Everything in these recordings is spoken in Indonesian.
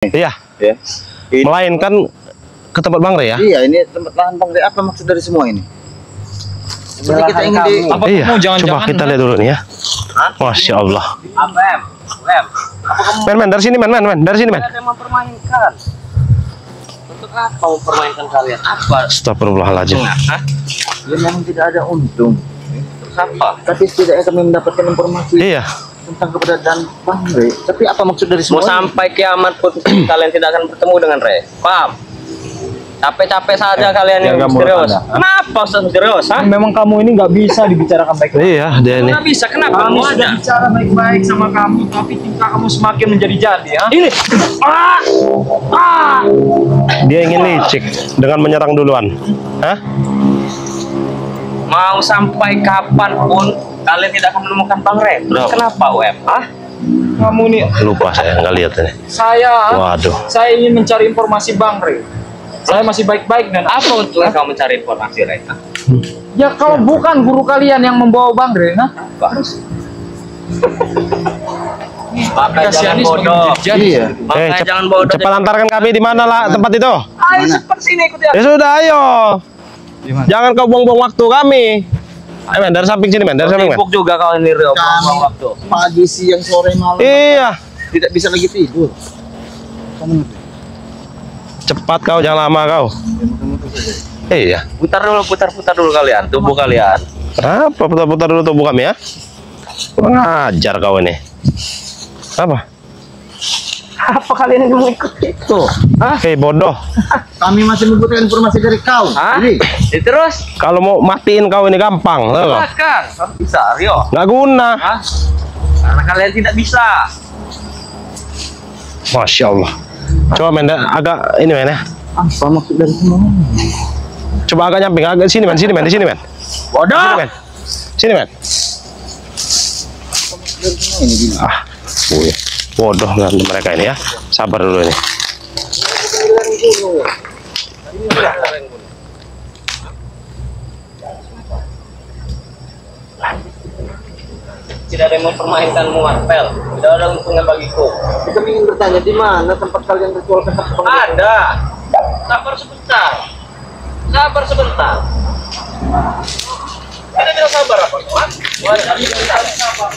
Iya. Ya. Melainkan ke tempat Bang Rey ya? Iya, ini tempat lahan Bang Rey. Apa maksud dari semua ini? Seperti kita ingin di... Apa Iya, jangan coba kita lihat dulu nih ya. Masya Allah. Apa em? Apa kamu Men, dari sini men, dari sini men. ada yang mempermainkan? Untuk apa mempermainkan kalian? Apa? Astagfirullahaladzim. Hah? Ya, memang tidak ada untung. Terus apa? Tapi setidaknya kami mendapatkan informasi Iya. tentang keberadaan Bang Rey. Tapi apa maksud dari Mau semua ini? sampai kiamat pun kalian tidak akan bertemu dengan Rey. Paham? Capek-capek saja kalian yang jaga mulut misterius. Anda. Kenapa Ustaz misterius? Hah? Memang kamu ini nggak bisa dibicarakan baik-baik. Iya, dia ini. Nggak bisa. Kenapa Kami kamu sudah ada? bicara baik-baik sama kamu, tapi tingkah kamu semakin menjadi-jadi, ha? Ini. Dia ingin licik dengan menyerang duluan. Hah? Mau sampai kapanpun kalian tidak akan menemukan Bang Rey. Terus kenapa UM? Hah? Kamu nih, Lupa saya nggak lihat ini. Waduh. saya ingin mencari informasi Bang Rey. Saya masih baik-baik dan Apa untungnya kamu mencari informasi Rey? ya kalau bukan guru kalian yang membawa Bang Rey, ha? Makanya jangan Kasihan bodoh. Iya. Makanya jangan bodoh. Cepat antarkan kami di mana lah tempat itu. Ayo cepat sini ikut ya. Ya sudah, ayo. Jangan kau buang-buang waktu kami. Ayo men, dari samping sini men, dari samping men. Sibuk juga kau ini Rio. Kami Waktu. pagi, siang, sore, malam. Iya. Tidak bisa lagi tidur. Cepat kau, jangan lama kau. Iya. Putar dulu kalian, tubuh kalian. Kenapa putar-putar dulu tubuh kami ya? Kurang ajar kau ini. Apa? Apa kalian yang mengikuti itu? Hah? Hei bodoh. Kami masih membutuhkan informasi dari kau. Hah? Jadi, Terus? Kalau mau matiin kau ini gampang, tahu nggak? Silakan. Kamu bisa, Rio. Nggak guna. Hah? Karena kalian tidak bisa. Masya Allah. Coba men, agak ini men ya. apa maksud dari semua ini? Coba agak nyamping, agak sini men, di sini men. Sini Bodoh. men. Sini men. Dari semua ini gini. Ah, bodoh kan mereka ini ya. Sabar dulu ini. Tidak ada yang mempermainkanmu, Marvel. Tidak ada untungnya bagiku. Kita ingin bertanya di mana tempat kalian ritual kesak Bang Rey? Ada. Sabar sebentar. Sabar sebentar. Tidak bisa sabar apa? Hah? Sabar.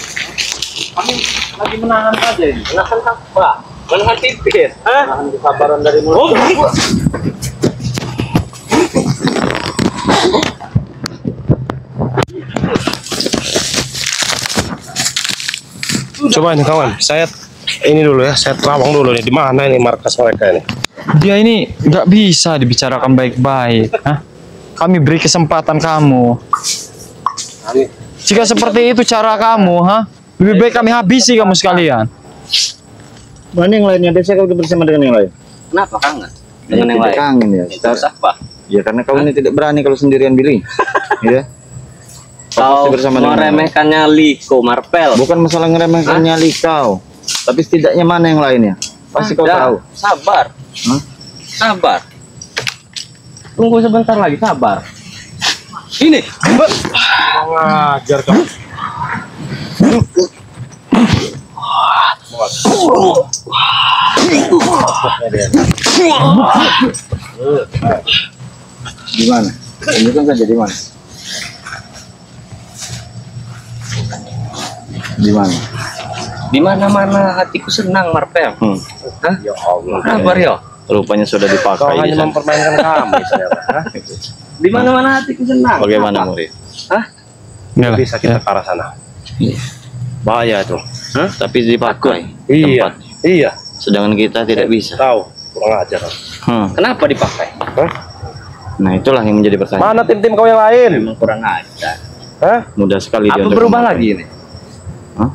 kami lagi menahan aja ini. Menahan apa? Menahan tipis. Hah? Nahan kesabaran dari Oh, mulut. Coba ini kawan, saya ini dulu ya, saya terawang dulu nih. Di mana ini markas mereka ini? Dia ini nggak bisa dibicarakan baik-baik, ha? Kami beri kesempatan kamu. Jika seperti itu cara kamu, ha? Lebih baik kami habisi kamu sekalian. Mana yang lainnya? Biasanya kau udah bersama dengan yang lain. kenapa kangen? Dengan yang Tidak lain. kangen ya. Terus apa? Ya karena kau ini tidak berani kalau sendirian Billy. Ya. Kau pasti bersama dengan meremehkannya Liko, Marvel. bukan masalah ngeremehkan nyali kau, tapi setidaknya mana yang lainnya? Pasti kau Ada. tahu. Sabar. Hah? Sabar. Tunggu sebentar lagi, sabar. Ini. Ngajar kamu. Di mana? Tunjukkan saja di mana. Di mana? Di mana-mana hatiku senang, Marvel. Hah? Ya Allah. Kenapa, Rio? Rupanya sudah Kau dipakai di hanya sana. mempermainkan kami, ternyata. Hah? Di mana-mana hatiku senang. Bagaimana Kenapa? murid? Hah? Nggak bisa kita ke arah sana. Bahaya tuh. Hah? Tapi dipakai. Iya, Tempat. iya. Sedangkan kita tidak bisa. Tahu, kurang ajar. Kenapa dipakai? Hah? Nah itulah yang menjadi pertanyaan. Mana tim-tim kau yang lain? Memang kurang ajar. Hah? Mudah sekali dia Apa untuk berubah memakai. lagi ini? Hah?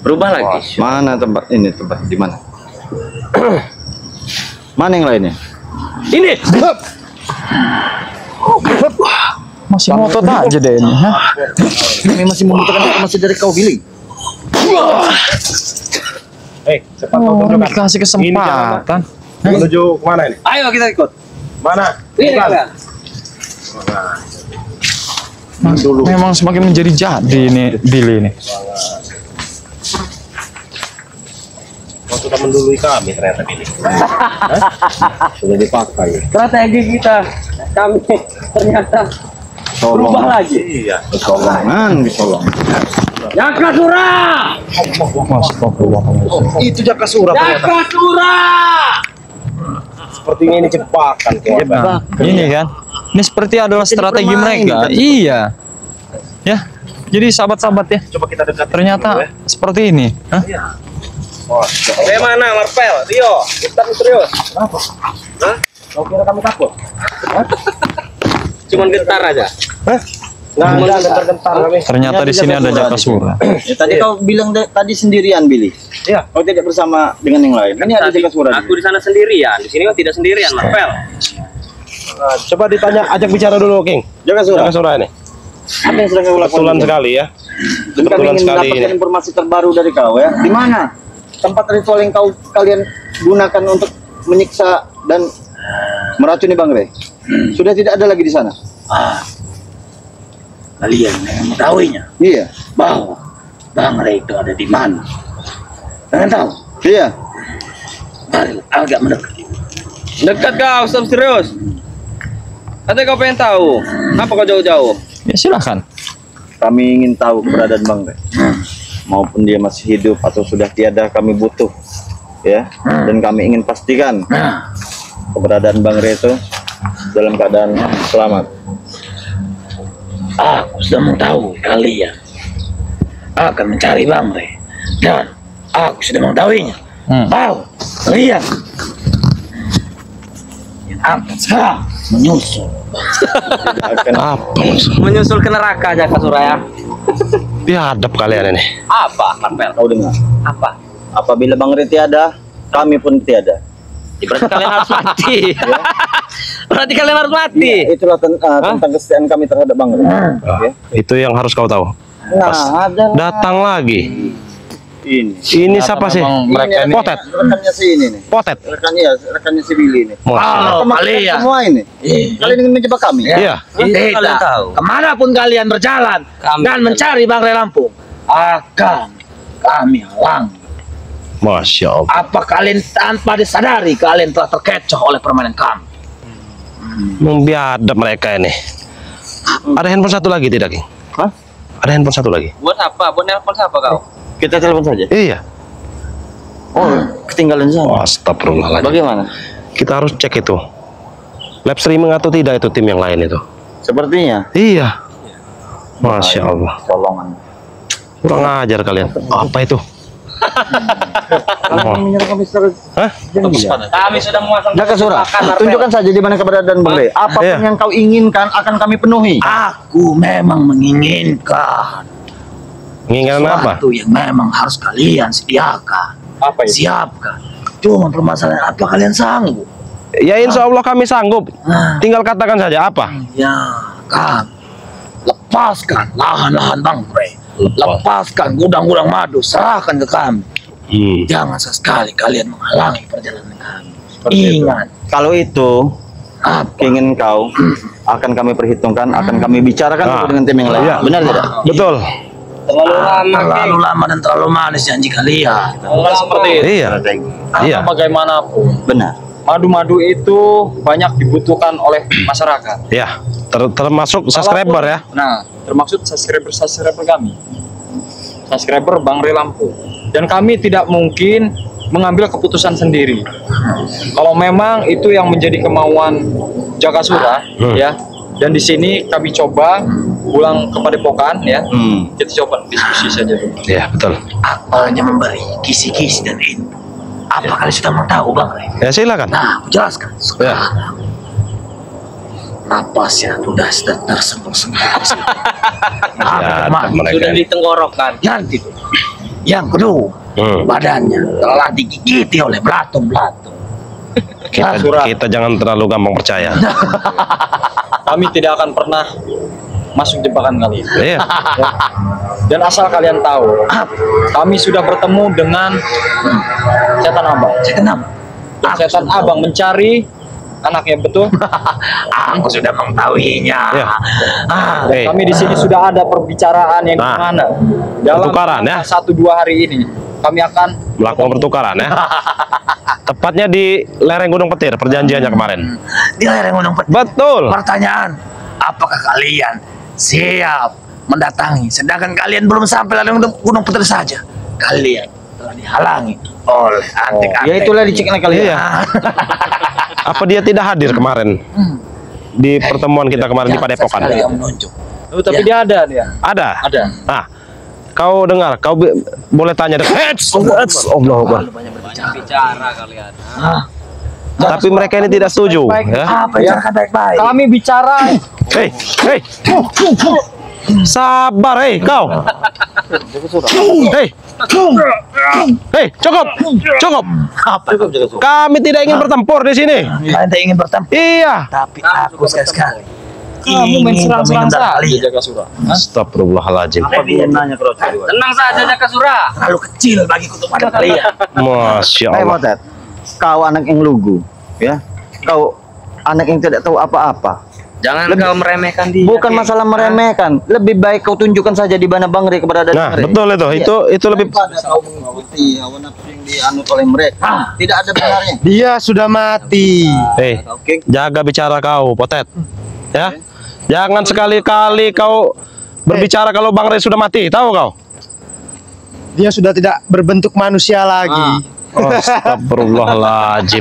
Berubah lagi? Mana tempat ini? Tempat di mana? Mana yang lainnya? Ini. Masih ngotot aja deh ini, ha? Kami masih membutuhkan informasi dari kau, Billy. Hei, cepat kau Oh, tunjukkan. dikasih kesempatan. Menuju kemana ini? Ayo kita ikut. Mana? Ini Bukan. kalian. Memang semakin menjadi jadi ini Billy ini. sudah mendului kami ternyata ini. Sudah dipakai. Strategi kita. Kami ternyata berubah lagi. Iya. Kecolongan, kecolongan. Jakasura! Itu Jakasura ternyata. Jakasura! Sepertinya ini jebakan kayak. Ini kan. Ini seperti adalah strategi bermain, mereka. kan? Iya. Ya. Jadi sahabat-sahabat ya. Coba kita dekat. Ternyata seperti ini. Hah? Bagaimana Marvel? Rio, kita serius. Kenapa? Hah? Kau kira kami takut? Cuman gentar aja. Hah? Nggak ada gentar-gentar kami. Ternyata di sini ada Jakasura. Ya, tadi kau bilang tadi sendirian, Billy. Iya. Kau tidak bersama dengan yang lain. Ini ada Jakasura. Aku di sana sendirian, di sini kok tidak sendirian, Marvel. Nah, coba ditanya, ajak bicara dulu, King. Jakasura. Jakasura ini. Apa yang sedang kau lakukan? Kebetulan sekali ya. Dan kami Kebetulan ingin sekali mendapatkan ini. informasi terbaru dari kau ya. Di mana tempat ritual yang kalian gunakan untuk menyiksa dan meracuni Bang Rey? Sudah tidak ada lagi di sana. Kalian mengetahuinya Iya. bahwa Bang Rey itu ada di mana. Kalian tahu? Iya. Mari agak mendekat. Dekat kau, stop serius. Katanya kau pengen tahu, apa kau jauh-jauh? Ya silakan. Kami ingin tahu keberadaan Bang Rey. Maupun dia masih hidup atau sudah tiada, kami butuh. Ya. Dan kami ingin pastikan keberadaan Bang Rey itu dalam keadaan selamat. Aku sudah mengetahui kalian akan mencari Bang Rey. Dan aku sudah mengetahuinya. Bahwa kalian yang akan sekarang menyusul. Apa maksud? Menyusul ke neraka Jakasura ya. Biadab kalian ini. Apa, Marvel? Kau dengar? Apa? Apabila Bang Rey tiada, kami pun tiada. Ya, berarti kalian harus mati. Berarti kalian harus mati. Ya, itulah tentang kesetiaan kami terhadap Bang Rey. Ya. Itu yang harus kau tahu. Nah, ada Datang lagi. ini. Ini siapa sih? mereka ini- Potet. Rekannya si ini nih. Potet. Rekannya si Billy ini. Masya. Kalian Semua ini. Kalian ingin menjebak kami? Iya. Tidak. Kalian tahu. Kemanapun kalian berjalan Kami dan mencari Bang Rey Lampung, akan kami halangi. Masya Allah. Apa kalian tanpa disadari kalian telah terkecoh oleh permainan kami? Membiadab mereka ini. Ada handphone satu lagi tidak, King? Hah? Ada handphone satu lagi. Buat apa? Buat nelpon siapa kau? Kita telepon saja. Iya. Oh, ketinggalan sana. Astagfirullahaladzim. Bagaimana? Kita harus cek itu. Live streaming atau tidak itu tim yang lain itu. Sepertinya. Iya. Masya Allah. Colongan. Kurang ajar kalian. Apa itu? Kami menyerah kami secara Hah? Kami sudah memasang Jakasura, tunjukkan saja di mana keberadaan Bang Rey. Apapun Iya. yang kau inginkan akan kami penuhi. Aku memang menginginkan Menginginkan apa? sesuatu yang memang harus kalian sediakan. Apa itu? Siapkan. Cuma permasalahan apa kalian sanggup? Ya insya Allah kami sanggup. Nah, Tinggal katakan saja apa. ya kan. Lepaskan lahan-lahan Bang Rey. Lepaskan gudang-gudang madu. Serahkan ke kami. Jangan sesekali kalian menghalangi perjalanan kami. Ingat. Kalau itu Apa? keinginan kau akan kami perhitungkan, akan kami bicarakan Nah. dengan tim yang lain. Iya. Benar tidak? Betul. Terlalu lama dan terlalu manis janji kalian. Seperti itu. Iya. Iya. Bagaimanapun, Benar. madu-madu itu banyak dibutuhkan oleh masyarakat. Ya. Termasuk subscriber ya. Nah, termaksud subscriber kami. Subscriber Bang Rey Lampung. Dan kami tidak mungkin mengambil keputusan sendiri. Kalau memang itu yang menjadi kemauan Jakasura, ya. Dan di sini kami coba pulang ke Padepokan, ya. Kita coba diskusi saja dulu. Iya betul. Aku hanya memberi kisi-kisi dan info. Apa kalian sudah mau tahu Bang Rey? Ya silakan. Nah, aku jelaskan. Ya. Sekarang napasnya sudah tersenggol-senggol. Ya, mereka Sudah ini. ditenggorokkan. Yang itu. Yang kedua, badannya telah digigiti oleh belatung-belatung. Kita jangan terlalu gampang percaya. Kami tidak akan pernah masuk jebakan kalian. Iya. Dan asal kalian tahu, kami sudah bertemu dengan setan abang. Setan abang. Dan setan abang mencari anaknya, betul? Aku sudah mengetahuinya. Ya. Dan kami di sini sudah ada perbicaraan yang Nah, gimana dalam pertukaran, ya. 1-2 hari ini kami akan melakukan pertukaran ya. Tepatnya di lereng Gunung Petir perjanjiannya kemarin. Di lereng Gunung Petir. Betul. Pertanyaan, apakah kalian siap mendatangi? Sedangkan kalian belum sampai lereng Gunung Petir saja, kalian telah dihalangi oleh antek-antek. Ya itulah diceknya kalian. Iya. Apa dia tidak hadir kemarin di pertemuan kita kemarin di Padepokan? Sekali yang menunjuk. Oh, tapi dia ada dia. Ada. Ada. Nah, kau dengar, boleh tanya deh. Allah Akbar. Bicara kalian. Tapi mereka ini tidak setuju. Ya. Apa yang baik-baik? Kami bicara. Hei, hei, sabar, hei kau. Hei, hei, cukup, cukup. Kami tidak ingin bertempur di sini. Kalian tak ingin bertempur, Iya. tapi aku sekali Kamu main serang-serang saja kalian. Jaka Surah. Astagfirullahaladzim. Dia nanya ke Rocky. Tenang saja Jaka Surah. Terlalu kecil bagi untuk pada kalian. Masya Hei Allah. Potet, kau anak yang lugu, ya. Kau anak yang tidak tahu apa-apa. Jangan kau meremehkan dia. Bukan masalah meremehkan, lebih baik kau tunjukkan saja di mana Bang Rey keberadaan Nah, Bang Rey. betul itu lebih. Daripada kau mengikuti hawa nafsu yang dianut oleh mereka, tidak ada benarnya. Dia sudah mati. Hei, Oke. jaga bicara kau, Potet. Ya, jangan sekali-kali kau berbicara kalau Bang Rey sudah mati. Tahu kau? Dia sudah tidak berbentuk manusia lagi. Astagfirullahaladzim.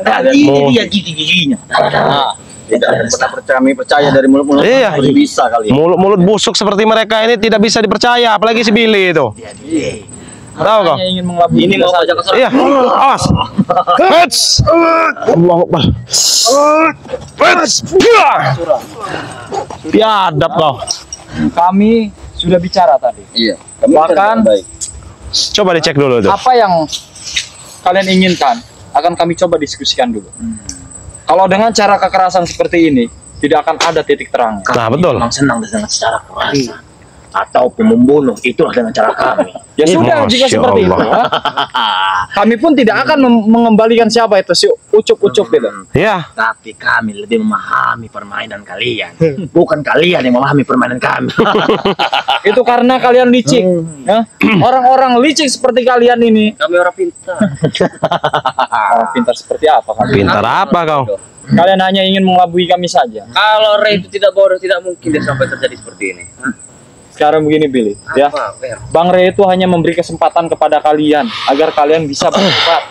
Dan ini dia gigi-giginya. Tidak pernah percaya dari mulut-mulut. Iya. Tidak bisa kali. Mulut-mulut busuk seperti mereka ini tidak bisa dipercaya, apalagi si Billy itu. Tahu kau? Hanya ingin mengelabui Ini mau Jaka Surah. Iya, awas. Hets. Allahu Akbar. Hets. Biadab kau. Kami sudah bicara tadi. Iya. Bahkan baik. Coba dicek dulu itu. apa yang kalian inginkan akan kami coba diskusikan dulu. Kalau dengan cara kekerasan seperti ini tidak akan ada titik terang. Nah, betul. Memang senang dengan secara kekerasan ataupun membunuh, itulah dengan cara kami. Ya sudah, jika Masya seperti itu, Allah. kami pun tidak akan mengembalikan siapa itu si ucup-ucup gitu. Iya. Tapi kami lebih memahami permainan kalian, bukan kalian yang memahami permainan kami. Itu karena kalian licik. Ya. Orang-orang licik seperti kalian ini. Kami orang pintar. Orang pintar seperti apa kalian? Pintar apa kau? Kalian hanya ingin mengelabui kami saja. Kalau Rey itu tidak bodoh, tidak mungkin dia sampai terjadi seperti ini. Sekarang begini Billy, ya. Apa, Ber? Bang Rey itu hanya memberi kesempatan kepada kalian agar kalian bisa bertobat.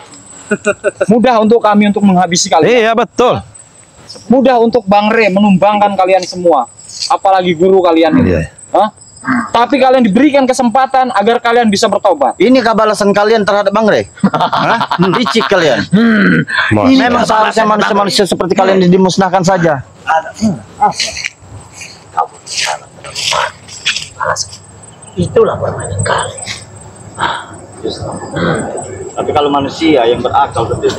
Mudah untuk kami untuk menghabisi kalian. Iya, betul. Mudah untuk Bang Rey menumbangkan kalian semua. Apalagi guru kalian ini. Iya. Hah? Tapi kalian diberikan kesempatan agar kalian bisa bertobat. Inikah balasan kalian terhadap Bang Rey? Licik kalian. Masya Memang seharusnya manusia-manusia seperti kalian dimusnahkan saja. Kau bicara terlalu alasan. Itulah permainan kalian. Tapi kalau manusia yang berakal betul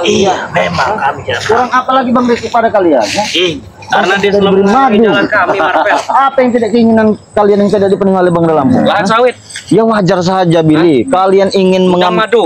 Iya, memang kami tidak kurang apa lagi Bang Rey kepada kalian? Ya? Karena dia Tidak selalu diberi menghalangi madu. jalan kami, Marvel. Apa yang tidak keinginan kalian yang tidak dipenuhi oleh Bang Lampung? Lahan sawit, Ya wajar saja Billy. Kalian ingin udang mengambil. madu.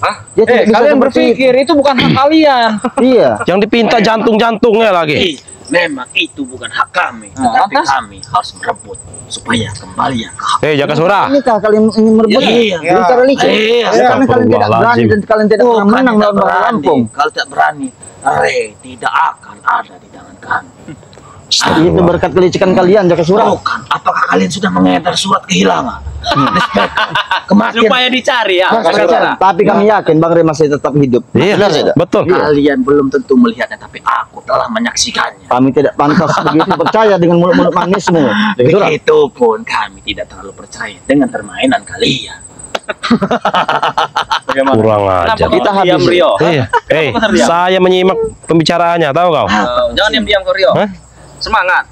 Hah? Ya, tidak bisa Kalian seperti- berpikir itu bukan hak kalian. Iya. Yang dipinta jantung-jantungnya lagi. Memang itu bukan hak kami, Nah, tapi lantas? kami harus merebut supaya kembali yang ke hak. Hei, Jaka Surah. Inikah kalian ingin merebut? Iya. Bicara licik. Iya. Ya, karena kalian tidak berani dan kalian tidak pernah Bukan menang tidak dalam Bang berani. Lampung. Kalau tidak berani, Rey tidak akan ada di tangan kami. Itu berkat kelicikan kalian Jaka Surah. Bukan. Apakah kalian sudah mengedar surat kehilangan? Kematian. Supaya dicari ya. Jaka Surah. Tapi kami yakin Bang Rey masih tetap hidup. Iya, Benar tidak? betul. Kalian belum tentu melihatnya, tapi aku telah menyaksikannya. Kami tidak pantas begitu percaya dengan mulut-mulut manismu. Jaka Surah. Begitupun kami tidak terlalu percaya dengan permainan kalian. Bagaimana? Kurang ajar. Kita Diam habis. Rio. Iya. Hei, saya menyimak pembicaraannya, tahu kau? Jangan diam-diam kau Rio. Hah? Semangat.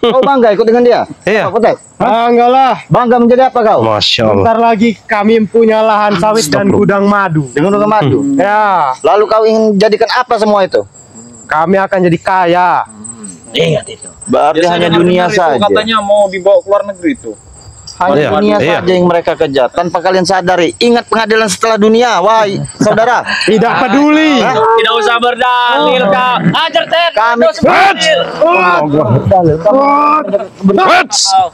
Kau bangga ikut dengan dia? Iya. Apa, Potet? Enggak lah. Bangga menjadi apa kau? Masya Allah. Bentar lagi kami punya lahan sawit dan gudang madu. Dengan orang madu. Ya, Lalu kau ingin jadikan apa semua itu? kami akan jadi kaya. Ingat itu. Berarti hanya dunia dengar itu saja. katanya mau dibawa ke luar negeri itu. Hanya dunia Iya. saja yang mereka kejar tanpa kalian sadari. Ingat pengadilan setelah dunia, wahai saudara. Tidak peduli. Tidak usah berdalil kau. Ajar Ted. Kami- Tidak usah berdalil.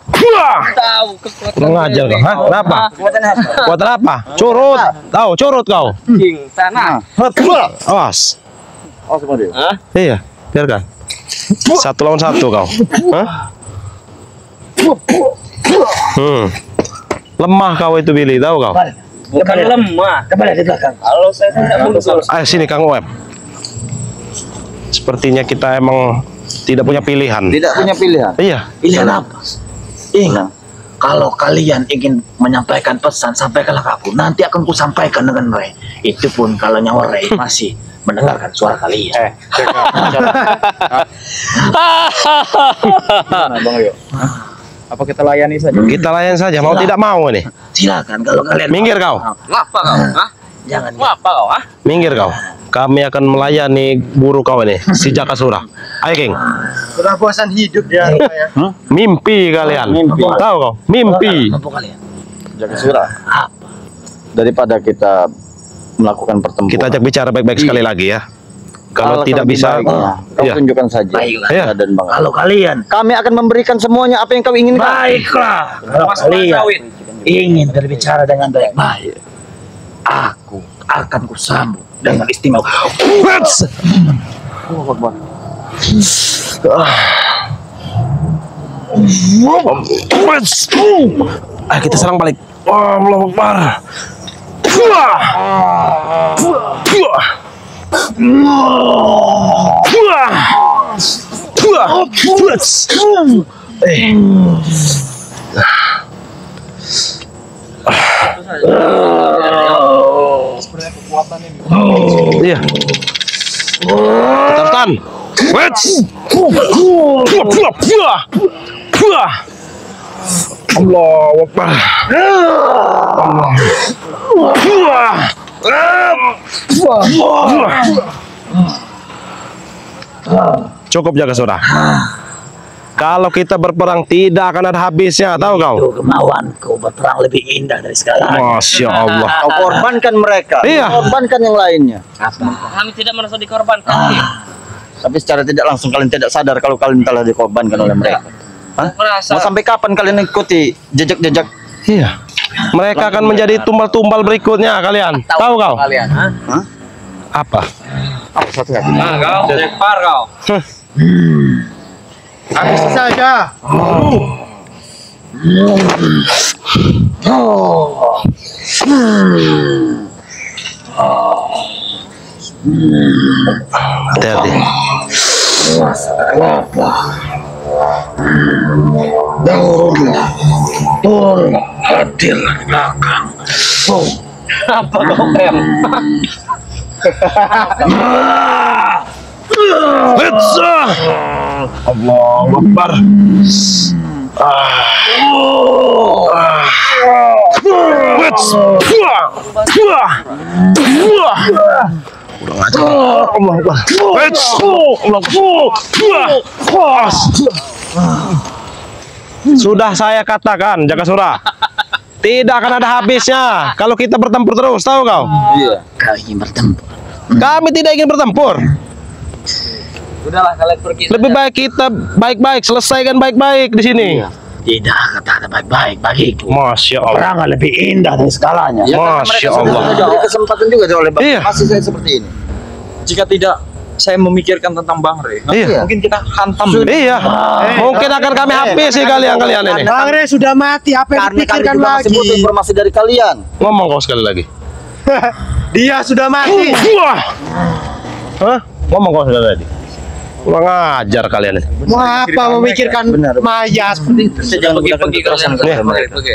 Tahu kekuatan. Kurang ajar kau. Hah? Kenapa? Kuatan apa? Curut. Tahu curut kau. King tanah. Awas. Oh, semua dia. Hah? Iya, biarkan. 1 lawan 1 kau. Hah? Lemah kau itu Billy, tahu kau? Bukan lemah. Kembali di belakang. Kalau saya tidak mundur. Ayo sini Kang Web. Sepertinya kita emang tidak punya pilihan. Tidak punya pilihan. Iya. Pilihan apa? Ingat, kalau kalian ingin menyampaikan pesan, sampaikanlah ke aku. Nanti akan ku sampaikan dengan Ray. Itu pun kalau nyawa Ray masih mendengarkan suara kalian. Nah, Bang Rio. Apa kita layani saja? Kita layan saja, mau tidak mau nih. Silakan kalau kalian Minggir kau. Ngapa kau? Hah? Jangan. Ngapa kau? Hah? Minggir kau. Kami akan melayani guru kau ini, si Jakasura. Ayo King. Sudah bosan hidup dia ya. Mimpi kalian. Tahu kau? Mimpi. Mampu kalian. Jakasura. Apa? Daripada kita melakukan pertempuran. Kita ajak bicara baik-baik sekali lagi ya. Kalau Alangkah tidak lebih bisa, baiknya kau iya. tunjukkan saja. Baiklah. Iya. Dan Bang. Kalau kalian Kami akan memberikan semuanya apa yang kau inginkan. baiklah, kalau Mas kalian Sawit. ingin berbicara dengan baik-baik, aku akan kusambut dengan istimewa. Ayo kita serang balik. Allahu Akbar. Iya. Tartan. Allahu Akbar. Cukup Jakasura. Kalau kita berperang tidak akan ada habisnya, tahu kau? Itu kemauanku berperang lebih indah dari segalanya. Masya Allah. Kau korbankan mereka. Iya. Korbankan yang lainnya. Kami tidak merasa dikorbankan. Tapi secara tidak langsung kalian tidak sadar kalau kalian telah dikorbankan oleh mereka. Hah? Merasa. Mau sampai kapan kalian ikuti jejak-jejak? Iya. Mereka akan menjadi tumbal-tumbal berikutnya kalian. Tahu kau? Kalian, hah? Hah? Apa? Apa satu kaki? Nah, kau lepar kau. Habis saja. Hati-hati. Turun, hadir di belakang. Apa kau Em? Allahu Akbar. Sudah saya katakan Jakasura, tidak akan ada habisnya kalau kita bertempur terus, tahu kau? Iya. Kau ingin bertempur. Kami tidak ingin bertempur. Udahlah kalian pergi. Lebih baik kita baik-baik selesaikan baik-baik di sini. Tidak kata baik-baik bagiku. Masya Allah. Perangan lebih indah dari segalanya. Masya Allah. Diberi kesempatan juga oleh Bang. Iya. Masih saya seperti ini. Jika tidak saya memikirkan tentang Bang Rey, Iya. mungkin kita hantam. Iya. Mungkin akan kami habisi kalian ini. Bang Rey sudah mati, apa yang Karena kami dipikirkan juga masih lagi? butuh informasi dari kalian. Ngomong kau sekali lagi. Dia sudah mati. Hah? Ngomong kau sekali lagi. Kurang ajar kalian ini. Mau apa memikirkan mayat? Saya jangan gunakan Pergi kekerasan kalian. kepada mereka. Pergi.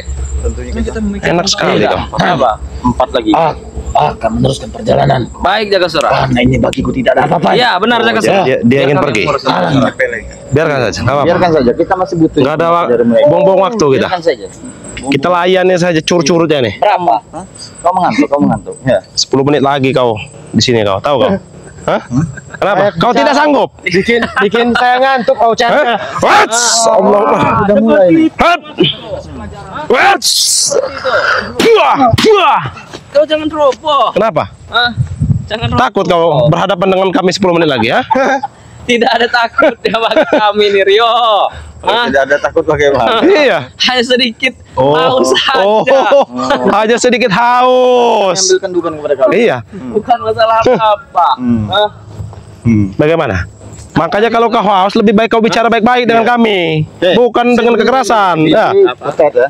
Enak sekali kau. Apa? 4 lagi. Aku akan meneruskan perjalanan. Baik Jakasura. Karena ini bagiku tidak ada apa-apa. Iya, benar Jakasura. Dia ingin pergi. Biarkan saja. Nggak apa-apa. Biarkan saja, kita masih butuh. Nggak ada informasi dari mereka. buang-buang waktu kita. Biarkan saja. Kita layani saja cur-curutnya nih. Berapa? Hah? Kau mengantuk, Ya. 10 menit lagi kau di sini kau. Tahu kau? Hah? Kenapa? Kau tidak sanggup? Bikin saya ngantuk, Pak Ucap. Hah? Wats! Allah. Sudah mulai nih. Hat! Kau jangan roboh. Kenapa? Hah? Jangan roboh. Takut kau berhadapan dengan kami 10 menit lagi ya? Tidak ada takut ya bagi kami nih Rio. Hah? Tidak ada takut bagaimana? Iya. Hanya sedikit haus saja. Hanya sedikit haus. Ambil kandungan kepada kami. Iya. Bukan masalah apa. Hah? Bagaimana? Makanya kalau kau haus lebih baik kau bicara baik-baik dengan kami, bukan dengan kekerasan. Ya. Ustaz ya.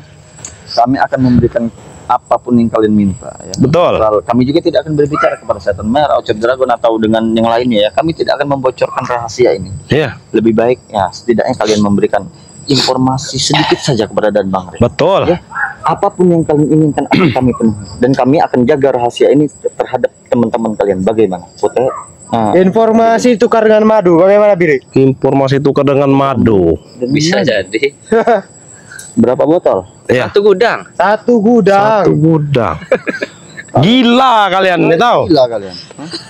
Kami akan memberikan apapun yang kalian minta ya. Betul. Kami juga tidak akan berbicara kepada Setan Merah, Ocep Dragon atau dengan yang lainnya ya. Kami tidak akan membocorkan rahasia ini. Iya. Lebih baik ya setidaknya kalian memberikan informasi sedikit saja kepada Dan Bang Re. Betul. Ya, apapun yang kalian inginkan akan kami penuhi dan kami akan jaga rahasia ini terhadap teman-teman kalian. Bagaimana? Putih. Nah, Informasi tukar dengan madu, bagaimana Biri? Informasi tukar dengan madu. Bisa jadi. berapa botol? Iya. Satu gudang. Satu gudang. Satu gudang. Gila kalian, nih tahu? Gila kalian.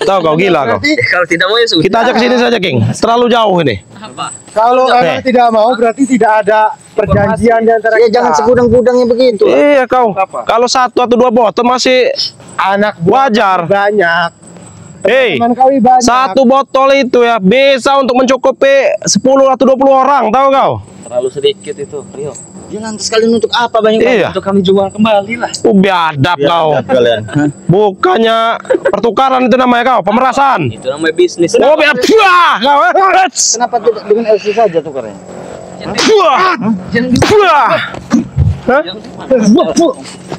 Tahu kau gila kau. Kalau tidak mau ya sudah. Kita ajak ke sini saja, King. Terlalu jauh ini. Apa? Kalau kalian Nih. tidak mau berarti tidak ada perjanjian di antara Ya kita. jangan segudang-gudangnya begitu. Iya kau. Kalau 1 atau 2 botol masih Anak buah wajar. banyak. Hei, Teman kami banyak. 1 botol itu ya bisa untuk mencukupi 10 atau 20 orang, tahu kau? Terlalu sedikit itu, Rio. Ya lantas kalian untuk apa banyak Iya. Untuk kami jual kembali lah. Biadab kau. kalian? Bukannya pertukaran itu namanya kau, pemerasan. Itu namanya bisnis. Oh, biadab kau. Kenapa tidak dengan LC saja tukarnya?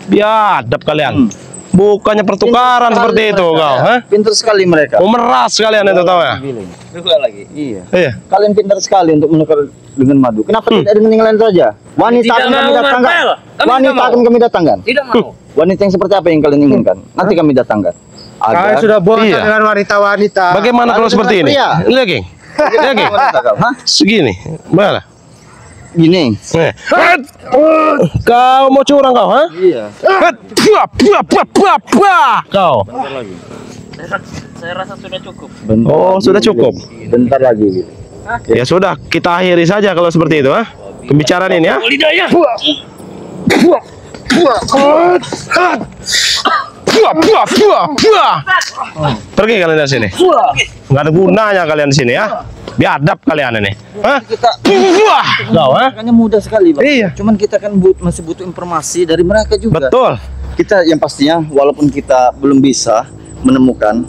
Biadab kalian. Bukannya pertukaran seperti itu kau, hah? Pintar sekali mereka. Memeras kalian itu tahu ya? Dua lagi. Iya. Iya. Kalian pintar sekali untuk menukar dengan madu. Kenapa tidak dengan yang lain saja? Wanita Tidak akan kami mau, datangkan. Marvel. Kami Wanita tidak akan mau. kami datangkan. Tidak mau. Wanita yang seperti apa yang kalian inginkan? Nanti kami datangkan. Kalian sudah bosan Iya. dengan wanita-wanita. Bagaimana kalau Lalu seperti ini? dengan pria. Lihat, King. Lihat, King. Wanita kau. Hah? Segini. Mana? Gini. Kau mau curang kau, hah? Iya. Kau. Saya rasa sudah cukup. Oh, sudah cukup. Bentar lagi gitu. Ya sudah, kita akhiri saja kalau seperti itu, ha? Pembicaraan ini ya. Lidahnya. Pergi kalian dari sini. Nggak ada gunanya kalian di sini ya. Biadab kalian ini. Hah? Kau, ha? Makanya mudah sekali, Bang. Iya. Cuman kita kan masih butuh informasi dari mereka juga. Betul. Kita yang pastinya walaupun kita belum bisa menemukan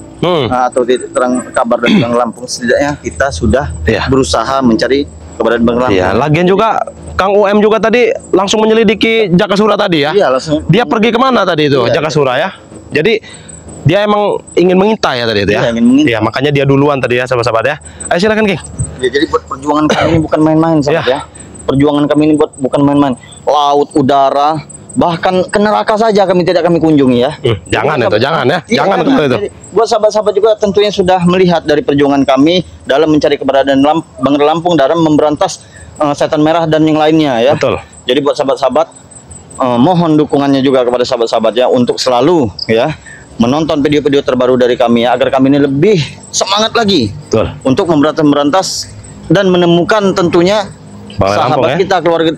atau terang kabar dari Bang Lampung, setidaknya kita sudah Iya. berusaha mencari keberadaan Bang Lampung. Iya, lagian juga Kang UM juga tadi langsung menyelidiki Jakasura tadi ya. Iya, langsung. Dia pergi kemana tadi itu, Iya, Jakasura ya. Jadi dia emang ingin mengintai ya tadi itu ya. Iya, ingin mengintai. Iya, makanya dia duluan tadi ya, sahabat-sahabat ya. Ayo silakan, King. Ya, jadi buat perjuangan kami ini bukan main-main, sahabat Iya. ya. Perjuangan kami ini bukan main-main. Laut, udara, bahkan ke neraka saja kami tidak kami kunjungi ya. Jangan Jadi, itu, jangan ya. Iya, Jangan karena itu. jadi buat sahabat-sahabat juga tentunya sudah melihat dari perjuangan kami dalam mencari keberadaan Bang Lampung dalam memberantas setan merah dan yang lainnya ya. Betul. Jadi buat sahabat-sahabat mohon dukungannya juga kepada sahabat-sahabat ya untuk selalu ya menonton video-video terbaru dari kami ya agar kami ini lebih semangat lagi Betul. untuk memberantas dan menemukan tentunya Bang Lampung, sahabat ya. kita, keluarga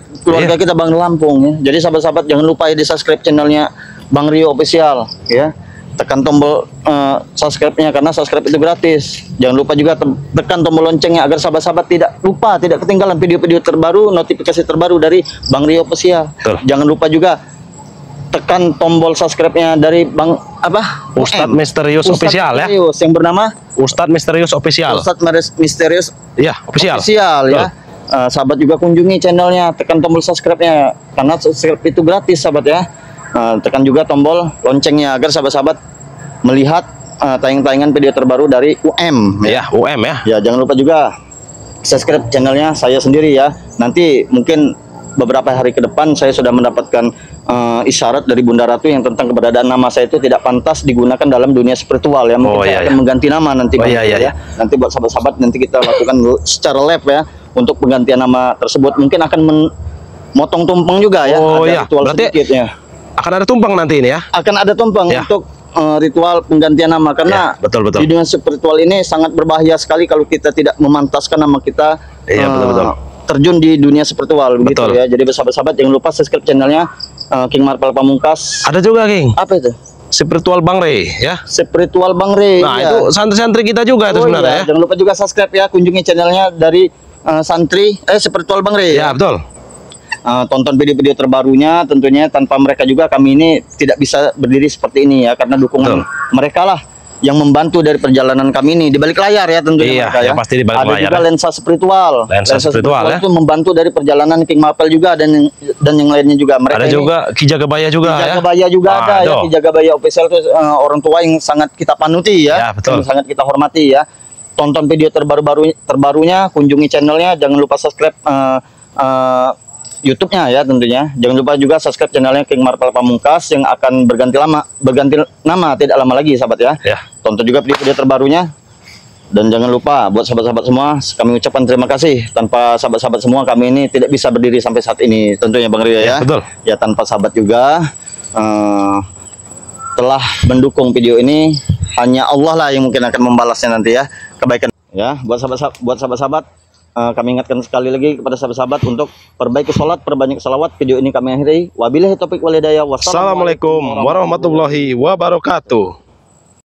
Iya. kita Bang Lampung ya. Jadi sahabat-sahabat jangan lupa ya di subscribe channelnya Bang Rio Official ya. Tekan tombol subscribe-nya karena subscribe itu gratis. Jangan lupa juga tekan tombol loncengnya agar sahabat-sahabat tidak ketinggalan video-video terbaru, notifikasi terbaru dari Bang Rio Official. Betul. Jangan lupa juga tekan tombol subscribe-nya dari Bang Ustadz UM. Misterius Official ya. Misterius, yang bernama Ustadz Misterius Official. Ustadz Misterius Iya, official. ya. Sahabat juga kunjungi channelnya, tekan tombol subscribe-nya karena subscribe itu gratis sahabat ya. Tekan juga tombol loncengnya agar sahabat-sahabat melihat tayangan-tayangan video terbaru dari UM Iya, UM ya. ya. Jangan lupa juga subscribe channelnya saya sendiri ya. Nanti mungkin beberapa hari ke depan saya sudah mendapatkan isyarat dari Bunda Ratu yang tentang keberadaan nama saya itu tidak pantas digunakan dalam dunia spiritual ya. Mungkin Oh, saya iya, akan mengganti nama nanti Oh, Bang, iya, iya, ya. iya. Nanti buat sahabat-sahabat nanti kita lakukan secara live ya untuk penggantian nama tersebut. Mungkin akan motong tumpeng juga ya. Oh, ada iya. ritual Berarti sedikit ya. Akan ada tumpeng nanti ini ya. Akan ada tumpeng Ya. untuk ritual penggantian nama karena Ya, betul, betul. di dunia spiritual ini sangat berbahaya sekali kalau kita tidak memantaskan nama kita Iya, betul. terjun di dunia spiritual begitu Betul. ya. Jadi sahabat-sahabat jangan lupa subscribe channelnya King Marvel Pamungkas. Ada juga, King. Apa itu? Spiritual Bang Rey ya. Spiritual Bang Rey. Nah, ya. itu santri-santri kita juga itu sebenarnya ya. Jangan lupa juga subscribe ya, kunjungi channelnya dari Spiritual Bang Rey. Ya, betul. Tonton video-video terbarunya, tentunya tanpa mereka juga kami ini tidak bisa berdiri seperti ini ya, karena dukungan mereka lah yang membantu dari perjalanan kami ini di balik layar ya tentunya. Iya, mereka, ya pasti di balik ada layar. juga lensa spiritual. Lensa spiritual ya. itu membantu dari perjalanan King Marvel juga dan yang lainnya juga. Mereka Ada ini, juga Ki Jagabaya juga Ki ya. Jagabaya juga ada ya. Aduh. Ki Jagabaya official itu orang tua yang sangat kita panuti ya, Ya, betul. yang sangat kita hormati ya. Tonton video terbarunya, kunjungi channelnya, jangan lupa subscribe YouTube-nya ya tentunya. Jangan lupa juga subscribe channelnya King Marvel Pamungkas yang akan berganti nama tidak lama lagi sahabat ya. Ya. Tonton juga video terbarunya. Dan jangan lupa buat sahabat-sahabat semua, kami ucapkan terima kasih. Tanpa sahabat-sahabat semua kami ini tidak bisa berdiri sampai saat ini tentunya Bang Rio ya. Betul. Ya tanpa sahabat juga telah mendukung video ini, hanya Allah lah yang mungkin akan membalasnya nanti ya, kebaikan ya. Buat sahabat-sahabat kami ingatkan sekali lagi kepada sahabat-sahabat untuk perbaiki sholat, perbanyak salawat. Video ini kami akhiri. Wabillahi taufiq wal hidayah. Wassalamualaikum warahmatullahi wabarakatuh.